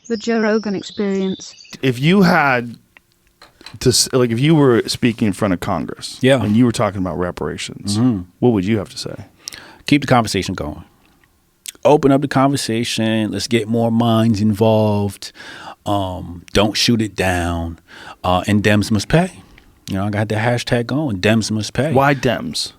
The Joe Rogan Experience. If you had to, like, if you were speaking in front of Congress, Yeah, and you were talking about reparations, what would you have to say? Keep the conversation going. Open up the conversation. Let's get more minds involved. Don't shoot it down. And Dems must pay. You know, I got the hashtag going. Dems must pay. Why Dems?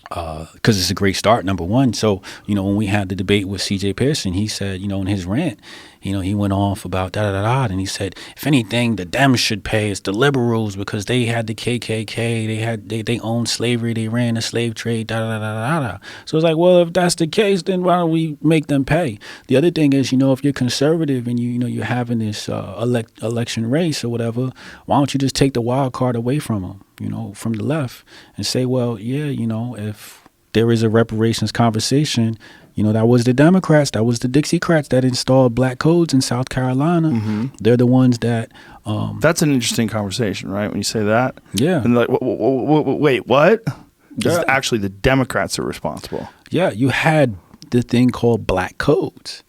Because it's a great start, number one. So, you know, when we had the debate with C.J. Pearson, he said, you know, in his rant, you know, he went off about da-da-da-da, and he said, if anything, the Dems should pay. It's the liberals because they had the KKK, they owned slavery, they ran the slave trade, da-da-da-da-da. So it's like, well, if that's the case, then why don't we make them pay? The other thing is, you know, if you're conservative and you know, you're having this election race or whatever, why don't you just take the wild card away from them? You know, from the left, and say, well, yeah, you know, if there is a reparations conversation, you know, that was the Democrats, that was the Dixiecrats that installed black codes in South Carolina. They're the ones that. That's an interesting conversation, right? When you say that, yeah. And like, wait, what? It's actually the Democrats are responsible. Yeah, you had the thing called black codes,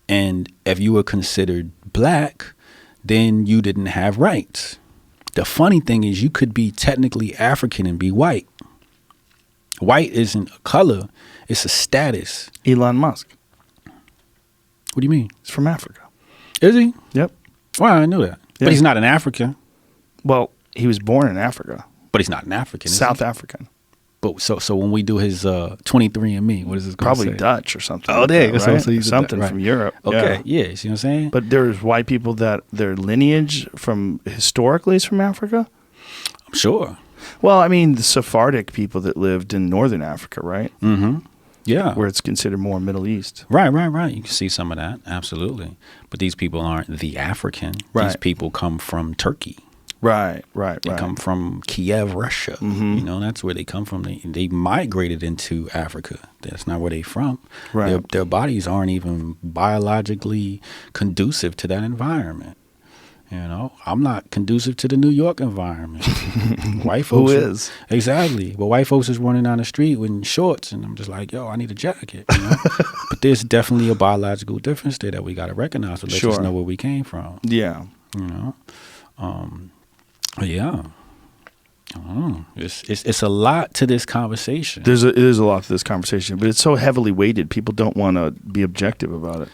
and if you were considered black, then you didn't have rights. The funny thing is you could be technically African and be white. White isn't a color, it's a status. Elon Musk. What do you mean? He's from Africa. Is he? Yep. Well, I knew that. Yeah. But he's not an African. Well, he was born in Africa. But he's not an African, is South he? African. But so when we do his 23andMe, what is this going to say? Probably Dutch or something. Oh, like there. that, So right? he's something right. from Europe. Okay, yeah. See what I'm saying? But there's white people that their lineage from historically is from Africa. I'm sure. Well, I mean, the Sephardic people that lived in northern Africa, right? Mm-hmm. Yeah. Where it's considered more Middle East. Right. You can see some of that. Absolutely. But these people aren't the African. Right. These people come from Turkey. Right. They come from Kiev, Russia. You know, that's where they come from. They migrated into Africa. That's not where they from. Right. Their bodies aren't even biologically conducive to that environment. You know, I'm not conducive to the New York environment. White folks Who is? Exactly. But white folks is running down the street with shorts, and I'm just like, yo, I need a jacket. You know? But there's definitely a biological difference there that we got to recognize to let us know where we came from. Yeah. You know, yeah. It's a lot to this conversation. It is a lot to this conversation, but it's so heavily weighted. People don't want to be objective about it.